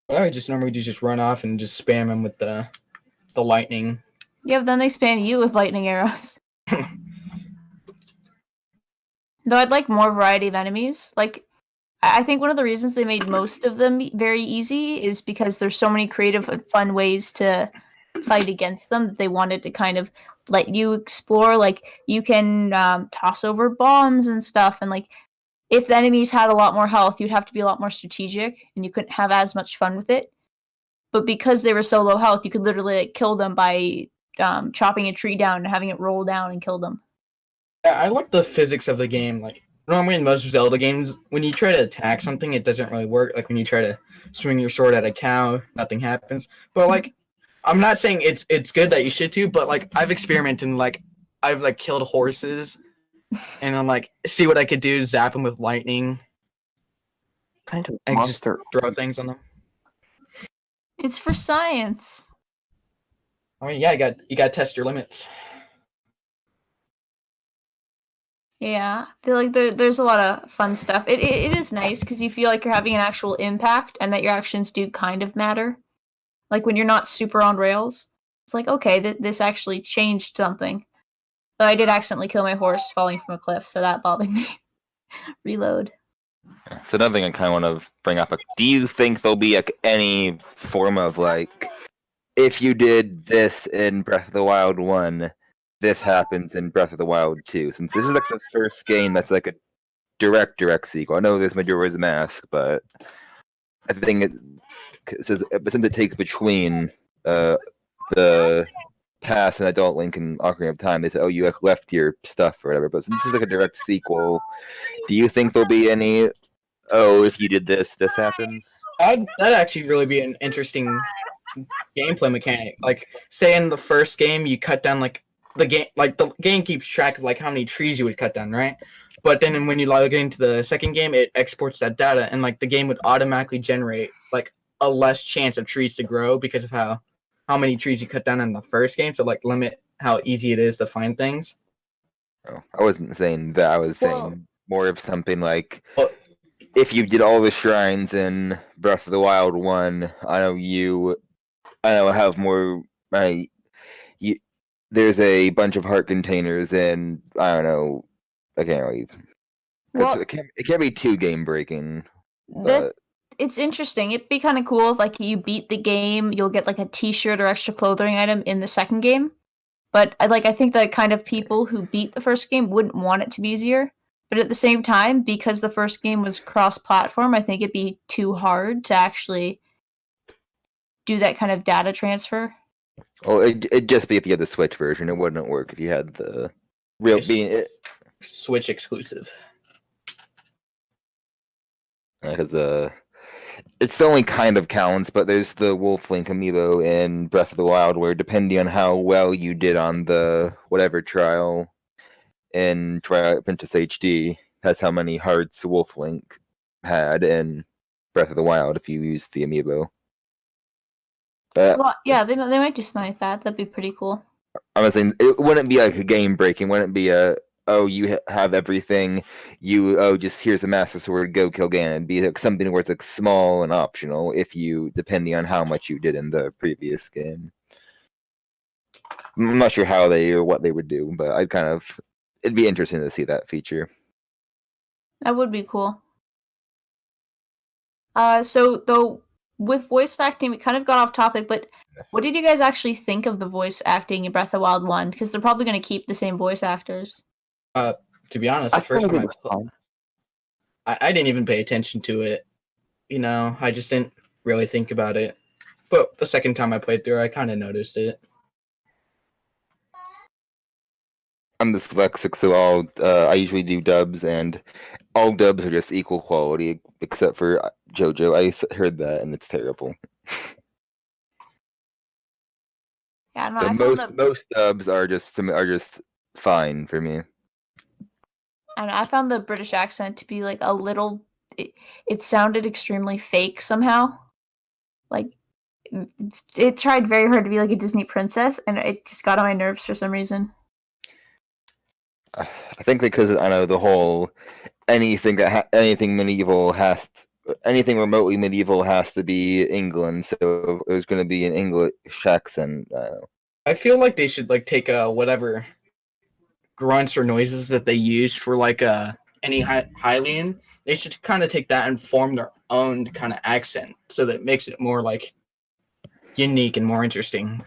But I would just normally just run off and just spam him with the lightning. Yeah, but then they spam you with lightning arrows. Though I'd like more variety of enemies. Like, I think one of the reasons they made most of them very easy is because there's so many creative and fun ways to fight against them that they wanted to kind of let you explore. Like, you can toss over bombs and stuff, and like, if the enemies had a lot more health, you'd have to be a lot more strategic, and you couldn't have as much fun with it. But because they were so low health, you could literally like, kill them by chopping a tree down and having it roll down and kill them. I like the physics of the game. Like normally in most Zelda games, when you try to attack something, it doesn't really work. Like when you try to swing your sword at a cow, nothing happens. But like, I'm not saying it's good that you should too, but like I've experimented and like I've like killed horses, and I'm like see what I could do, zap them with lightning, Kind of and just monster. throw things on them. It's for science. I mean, yeah, you got to test your limits. Yeah, there's a lot of fun stuff. It is nice because you feel like you're having an actual impact and that your actions do kind of matter. Like when you're not super on rails, it's like, okay, this actually changed something. But I did accidentally kill my horse falling from a cliff, so that bothered me. Reload. So another thing I kind of want to bring up: do you think there'll be like any form of like, if you did this in Breath of the Wild 1, this happens in Breath of the Wild 2? Since this is like the first game that's like a direct sequel. I know there's Majora's Mask, but I think it says since it takes between the past and adult Link and Ocarina of Time, they say, oh, you like left your stuff or whatever. But since this is like a direct sequel, do you think there'll be any, oh, if you did this happens? That'd actually really be an interesting gameplay mechanic. Like, say in the first game, you cut down like the game keeps track of like how many trees you would cut down, right? But then when you log into the second game, it exports that data, and like the game would automatically generate like a less chance of trees to grow because of how many trees you cut down in the first game. So like limit how easy it is to find things. Oh, I wasn't saying that. I was saying more of something like Well, if you did all the shrines in Breath of the Wild 1, I know have more. There's a bunch of heart containers, and I don't know. I can't really. Well, It can't be too game breaking. that it's interesting. It'd be kind of cool if like you beat the game, you'll get like a T-shirt or extra clothing item in the second game. But I think the kind of people who beat the first game wouldn't want it to be easier. But at the same time, because the first game was cross-platform, I think it'd be too hard to actually do that kind of data transfer. Oh, it'd just be if you had the Switch version. It wouldn't work if you had the real Switch exclusive. Because it's only kind of counts, but there's the Wolf Link amiibo in Breath of the Wild where depending on how well you did on the whatever trial in Twilight Princess HD, that's how many hearts Wolf Link had in Breath of the Wild if you used the amiibo. Well, yeah, they might do something like that. That'd be pretty cool. I'm saying it wouldn't be like a game breaking. Wouldn't be you have everything. Just here's a Master Sword. Go kill Ganon. It'd be like something where it's like small and optional depending on how much you did in the previous game. I'm not sure how what they would do, but it'd be interesting to see that feature. That would be cool. So though with voice acting, we kind of got off topic, but what did you guys actually think of the voice acting in Breath of the Wild 1? Because they're probably going to keep the same voice actors. To be honest, the first time I didn't even pay attention to it. I just didn't really think about it. But the second time I played through, I kind of noticed it. I'm dyslexic, so I usually do dubs, and all dubs are just equal quality, except for JoJo. I heard that, and it's terrible. Yeah, I don't know. So most dubs are just fine for me. And I found the British accent to be like a little. It sounded extremely fake somehow. Like it tried very hard to be like a Disney princess, and it just got on my nerves for some reason. I think because I know the whole anything remotely medieval has to be England, so it was going to be an English accent. I feel like they should like take whatever grunts or noises that they use for like any Hylian. They should kind of take that and form their own kind of accent, so that it makes it more like unique and more interesting.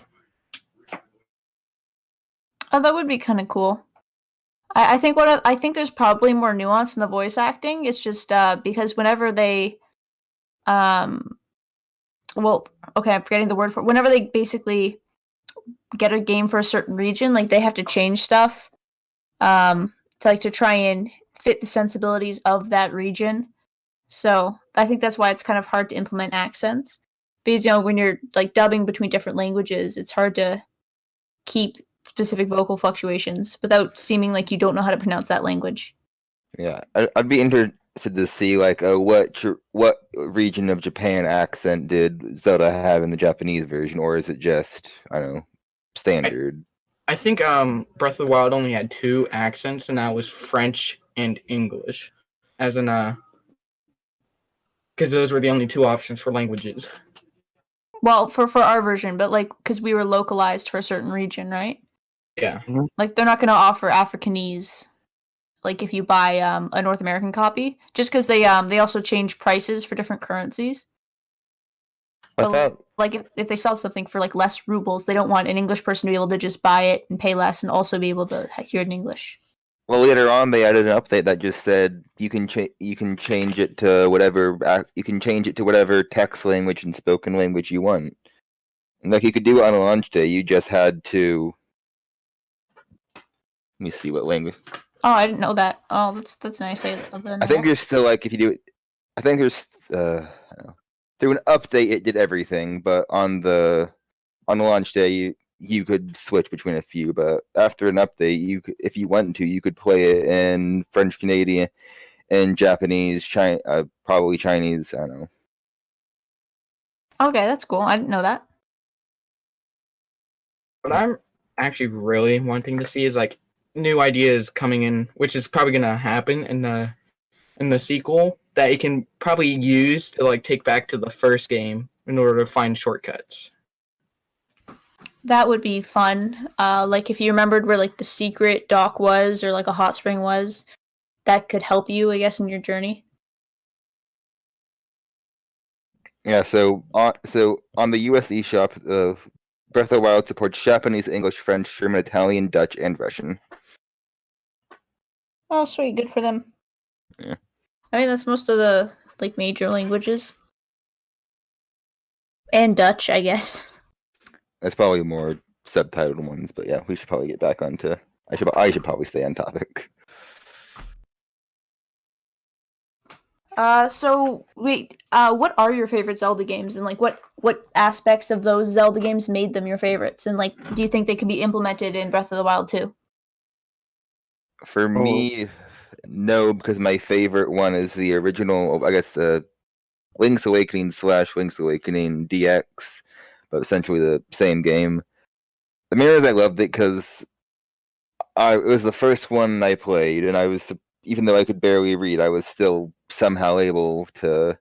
Oh, that would be kind of cool. I think I think there's probably more nuance in the voice acting. It's just because whenever they, I'm forgetting the word for it. Whenever they basically get a game for a certain region, like they have to change stuff, to try and fit the sensibilities of that region. So I think that's why it's kind of hard to implement accents, because when you're like dubbing between different languages, it's hard to keep specific vocal fluctuations without seeming like you don't know how to pronounce that language. Yeah, I'd be interested to see like what region of Japan accent did Zelda have in the Japanese version, or is it just standard? I think Breath of the Wild only had 2 accents, and that was French and English, as in because those were the only 2 options for languages. Well, for our version, but like because we were localized for a certain region, right? Yeah. Like they're not going to offer Afrikanese, like if you buy a North American copy, just because they also change prices for different currencies. Like if they sell something for like less rubles, they don't want an English person to be able to just buy it and pay less and also be able to hear it in English. Well, later on they added an update that just said you can change it to whatever text language and spoken language you want. And like you could do it on a launch day. You just had to. Let me see what language. Oh, I didn't know that. Oh, that's nice. I think there's still like if you do it. I think there's through an update it did everything, but on the launch day you could switch between a few, but after an update, if you want to, you could play it in French, Canadian, and Japanese, probably Chinese. I don't know. Okay, that's cool. I didn't know that. What I'm actually really wanting to see is like new ideas coming in, which is probably gonna happen in the sequel that you can probably use to like take back to the first game in order to find shortcuts. That would be fun. Like if you remembered where like the secret dock was or like a hot spring was, that could help you, I guess, in your journey. Yeah, so on the US eShop, Breath of the Wild supports Japanese, English, French, German, Italian, Dutch, and Russian. Oh, sweet. Good for them. Yeah. I mean, that's most of the like major languages. And Dutch, I guess. There's probably more subtitled ones, but yeah, we should probably get back onto. I should probably stay on topic. So wait, what are your favorite Zelda games, and like what aspects of those Zelda games made them your favorites, and like do you think they could be implemented in Breath of the Wild too? For me, no, because my favorite one is the original. I guess the Link's Awakening / Link's Awakening DX, but essentially the same game. The Mirrors, I loved it because it was the first one I played, and even though I could barely read, I was still somehow able to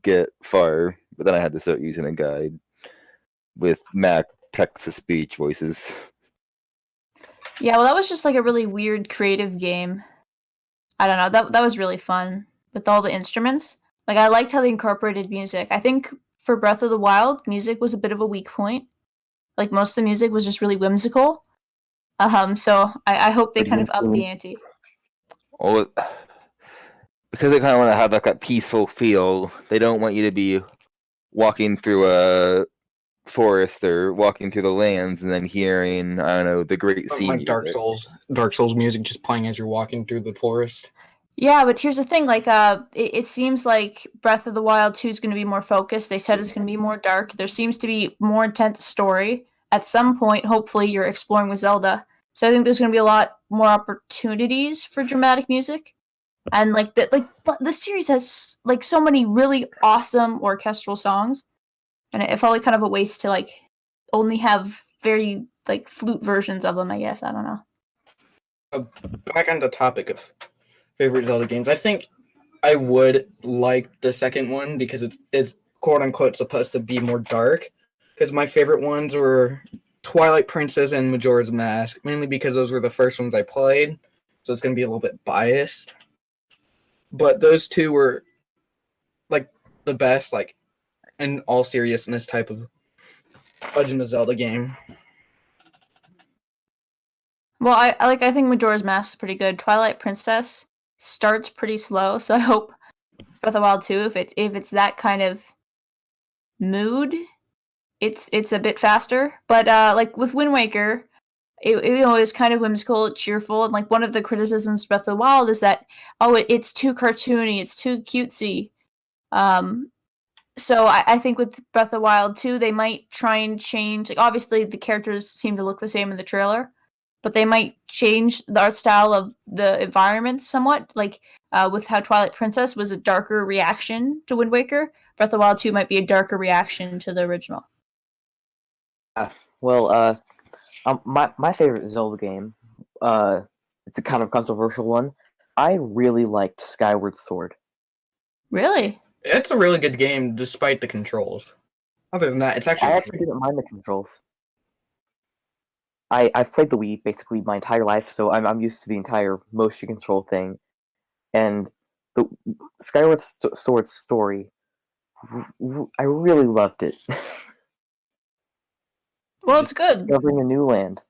get far. But then I had to start using a guide with Mac text-to-speech voices. Yeah, well, that was just like a really weird creative game. I don't know, that was really fun with all the instruments. Like I liked how they incorporated music. I think for Breath of the Wild, music was a bit of a weak point. Like most of the music was just really whimsical. So I hope they kind of up the ante. Well, because they kind of want to have like that peaceful feel, they don't want you to be walking through a forest or walking through the lands and then hearing, I don't know, the great scene. Like Dark Souls music just playing as you're walking through the forest. Yeah, but here's the thing, like it seems like Breath of the Wild 2 is going to be more focused. They said it's going to be more dark. There seems to be more intense story. At some point, hopefully you're exploring with Zelda. So I think there's going to be a lot more opportunities for dramatic music. And but the series has like so many really awesome orchestral songs. And it felt like kind of a waste to like only have very like flute versions of them, I guess. I don't know. Back on the topic of favorite Zelda games, I think I would like the second one because it's quote unquote supposed to be more dark. Because my favorite ones were Twilight Princess and Majora's Mask, mainly because those were the first ones I played, so it's gonna be a little bit biased. But those two were like the best, like in all seriousness, type of Legend of Zelda game. Well, I think Majora's Mask is pretty good. Twilight Princess starts pretty slow, so I hope Breath of the Wild 2, if it's that kind of mood, it's a bit faster. But like with Wind Waker, it is kind of whimsical, cheerful, and like one of the criticisms of Breath of the Wild is that it's too cartoony, it's too cutesy. So I think with Breath of the Wild 2, they might try and change. Like obviously the characters seem to look the same in the trailer, but they might change the art style of the environment somewhat. Like with how Twilight Princess was a darker reaction to Wind Waker, Breath of the Wild 2 might be a darker reaction to the original. My favorite Zelda game, it's a kind of controversial one. I really liked Skyward Sword. Really? It's a really good game despite the controls. Other than that, it's actually. I actually didn't mind the controls. I've played the Wii basically my entire life, so I'm used to the entire motion control thing, and the Skyward Sword story, I really loved it. Well, it's good. Discovering a new land.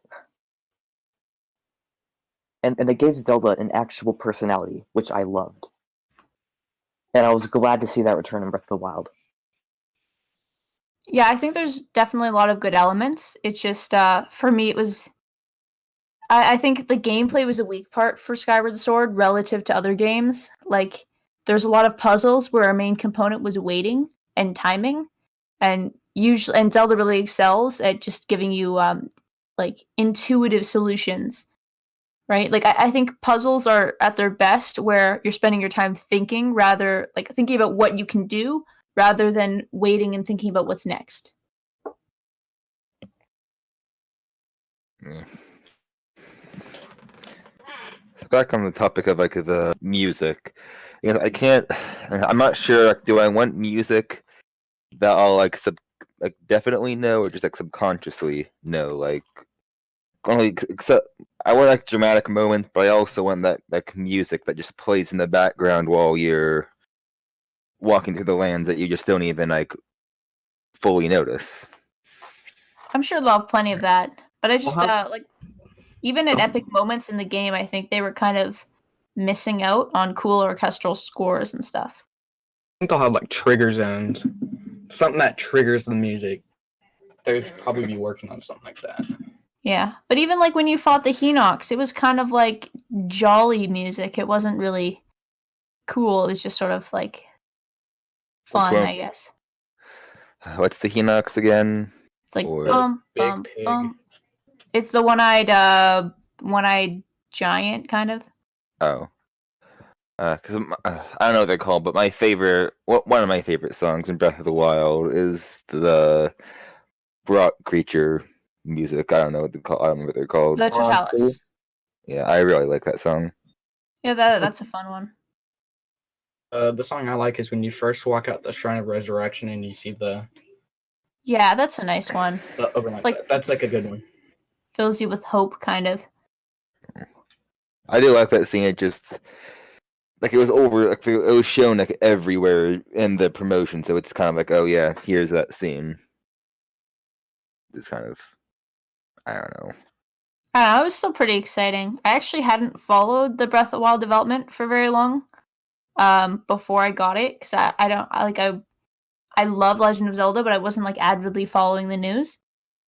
And they gave Zelda an actual personality, which I loved. And I was glad to see that return in Breath of the Wild. Yeah, I think there's definitely a lot of good elements. It's just, for me, it was... I think the gameplay was a weak part for Skyward Sword relative to other games. Like, there's a lot of puzzles where our main component was waiting and timing. And Zelda really excels at just giving you like intuitive solutions, right? Like I think puzzles are at their best where you're spending your time thinking thinking about what you can do rather than waiting and thinking about what's next. Yeah. So back on the topic of like the music, I'm not sure. Like, do I want music that I'll like definitely know, or just like subconsciously know? Like only except I want like dramatic moments, but I also want that like music that just plays in the background while you're walking through the lands that you just don't even like fully notice. I'm sure they'll have plenty of that, but I just Well, like even at epic moments in the game, I think they were kind of missing out on cool orchestral scores and stuff. I think they'll have like trigger zones, something that triggers the music. They'd probably be working on something like that. Yeah, but even like when you fought the Hinox, it was kind of like jolly music. It wasn't really cool. It was just sort of like fun, I guess. What's the Hinox again? It's like Or- bum Big bum pig. bum. It's the one-eyed giant kind of. Oh. Because I don't know what they're called, but one of my favorite songs in Breath of the Wild is the rock creature music. I don't know what they call. I don't know what they're called. The Totalis. Yeah, I really like that song. Yeah, that's a fun one. The song I like is when you first walk out the Shrine of Resurrection and you see the Yeah, that's a nice one. overnight. Like- That's like a good one. Fills you with hope, kind of. I do like that scene. It just like it was over. Like, it was shown like everywhere in the promotion, so it's kind of like, oh yeah, here's that scene. It's kind of, I don't know. I don't know, it was still pretty exciting. I actually hadn't followed the Breath of the Wild development for very long before I got it, because I love Legend of Zelda, but I wasn't like avidly following the news.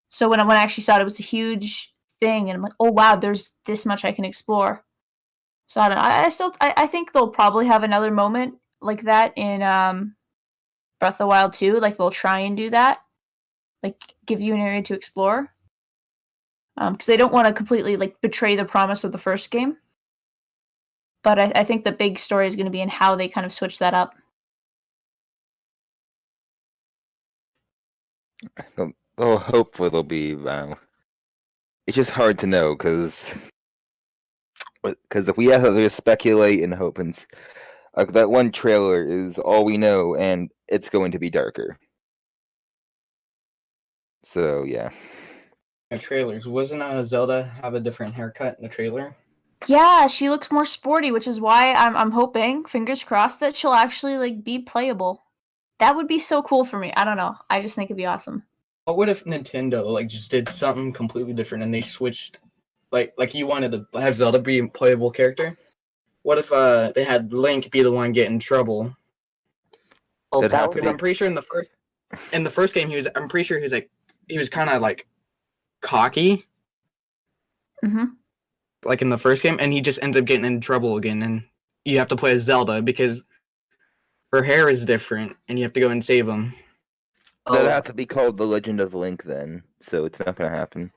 So when I actually saw it was a huge thing, and I'm like, oh wow, there's this much I can explore. So I don't know. I think they'll probably have another moment like that in Breath of the Wild 2. Like they'll try and do that, like give you an area to explore. Because they don't want to completely like betray the promise of the first game. But I think the big story is going to be in how they kind of switch that up. Oh, hopefully there'll be. It's just hard to know because if we have to speculate and hope, and like that one trailer is all we know, and it's going to be darker. So yeah. Trailers. Wasn't Zelda have a different haircut in the trailer? Yeah, she looks more sporty, which is why I'm hoping, fingers crossed, that she'll actually like be playable. That would be so cool for me. I don't know. I just think it'd be awesome. What if Nintendo like just did something completely different and they switched, like you wanted to have Zelda be a playable character? What if they had Link be the one get in trouble? Oh, That'd that have would to Because be I'm pretty sure in the first game I'm pretty sure he was kind of like cocky, Mm-hmm. like in the first game, and he just ends up getting in trouble again, and you have to play as Zelda because her hair is different, and you have to go and save him. That'd have to be called The Legend of Link then, so it's not gonna happen.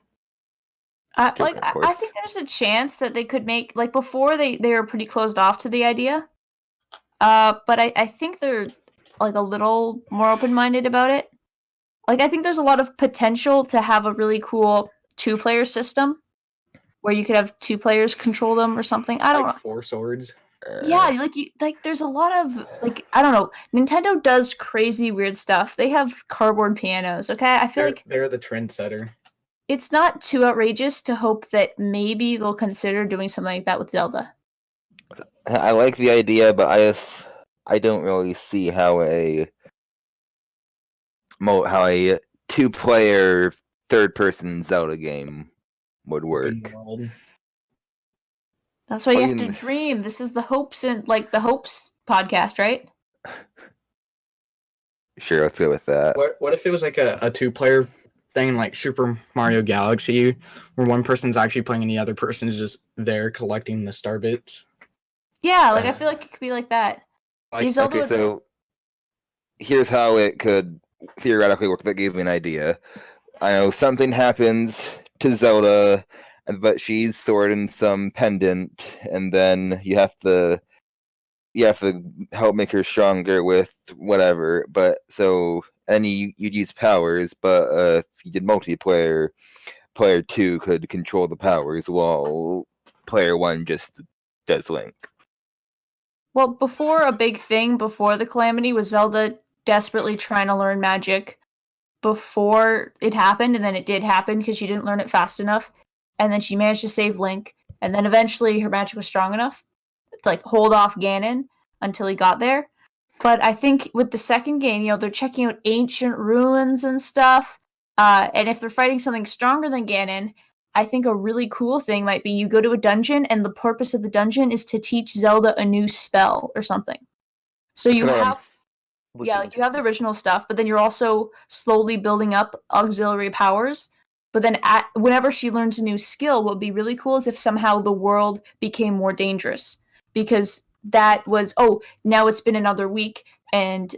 I Of course. think there's a chance that they could make, like before they were pretty closed off to the idea. But I think they're like a little more open-minded about it. Like I think there's a lot of potential to have a really cool 2-player system where you could have 2 players control them or something. I don't know. Like 4 swords. Yeah, there's a lot of like I don't know. Nintendo does crazy weird stuff. They have cardboard pianos. Okay, I feel like They're the trendsetter. it's not too outrageous to hope that maybe they'll consider doing something like that with Zelda. I like the idea, but I don't really see how a 2-player third-person Zelda game would work. Open world. That's why you Well, have to even- dream. This is the hopes podcast, right? Sure, let's go with that. What if it was like a 2-player thing like Super Mario Galaxy, where one person's actually playing and the other person's just there collecting the star bits? Yeah, like I feel like it could be like that. Like, Zelda Okay, would- so here's how it could theoretically work. That gave me an idea. I know something happens to Zelda, but she's sorting some pendant, and then you have to help make her stronger with whatever. But so and you'd use powers, but if you did multiplayer, player 2 could control the powers while player 1 just does Link. Well, before a big thing, before the Calamity, was Zelda desperately trying to learn magic before it happened, and then it did happen because she didn't learn it fast enough, and then she managed to save Link, and then eventually her magic was strong enough to like hold off Ganon until he got there. But I think with the second game, they're checking out ancient ruins and stuff, and if they're fighting something stronger than Ganon, I think a really cool thing might be you go to a dungeon, and the purpose of the dungeon is to teach Zelda a new spell or something. So you have, like you have the original stuff, but then you're also slowly building up auxiliary powers. But then whenever she learns a new skill, what would be really cool is if somehow the world became more dangerous. Because that was, now it's been another week, and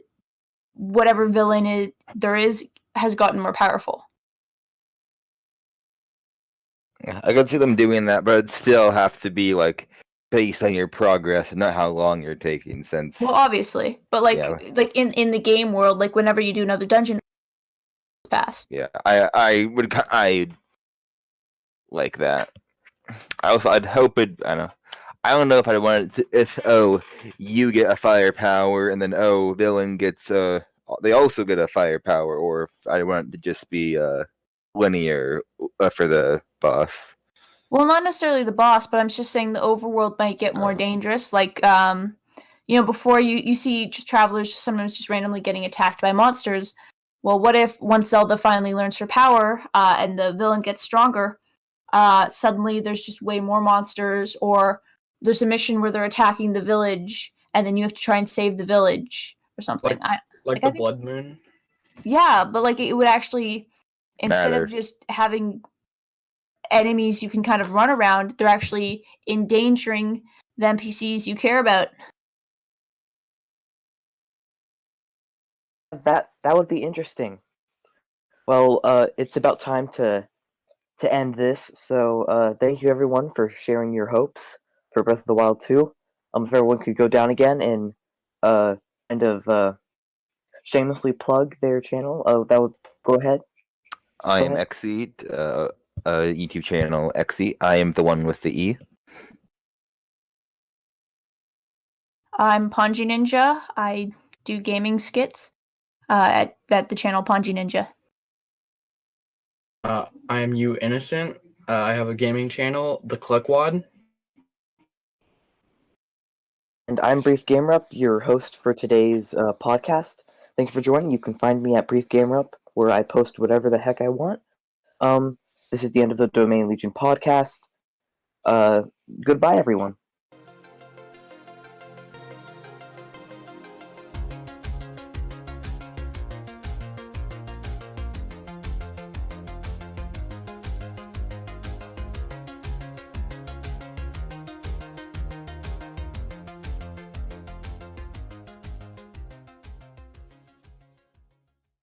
whatever villain there is has gotten more powerful. I could see them doing that, but it'd still have to be like based on your progress and not how long you're taking. Since Well, obviously, but like in the game world, like whenever you do another dungeon, it's past. Yeah, I like that. I'd hope it. I don't know if I want it to, if you get a fire power and then villain gets they also get a fire power, or if I want it to just be linear for the boss. Well, not necessarily the boss, but I'm just saying the overworld might get more dangerous. Like, before you see just travelers sometimes just randomly getting attacked by monsters. Well, what if once Zelda finally learns her power and the villain gets stronger, suddenly there's just way more monsters, or there's a mission where they're attacking the village, and then you have to try and save the village or something. Like the Blood Moon? Yeah, but like it would actually, instead Matter. of just having enemies you can kind of run around, they're actually endangering the NPCs you care about. That would be interesting. Well, it's about time to end this. So thank you everyone for sharing your hopes for Breath of the Wild 2. If everyone could go down again and kind of shamelessly plug their channel, that would go ahead. I am Exceed, YouTube channel Exceed. I am the one with the E. I'm Ponji Ninja. I do gaming skits at the channel Ponji Ninja. I am You Innocent. I have a gaming channel, The Clickwad. And I'm Brief Gamer Up, your host for today's podcast. Thank you for joining. You can find me at Brief Gamer Up, where I post whatever the heck I want. This is the end of the Domain Legion podcast. Goodbye, everyone.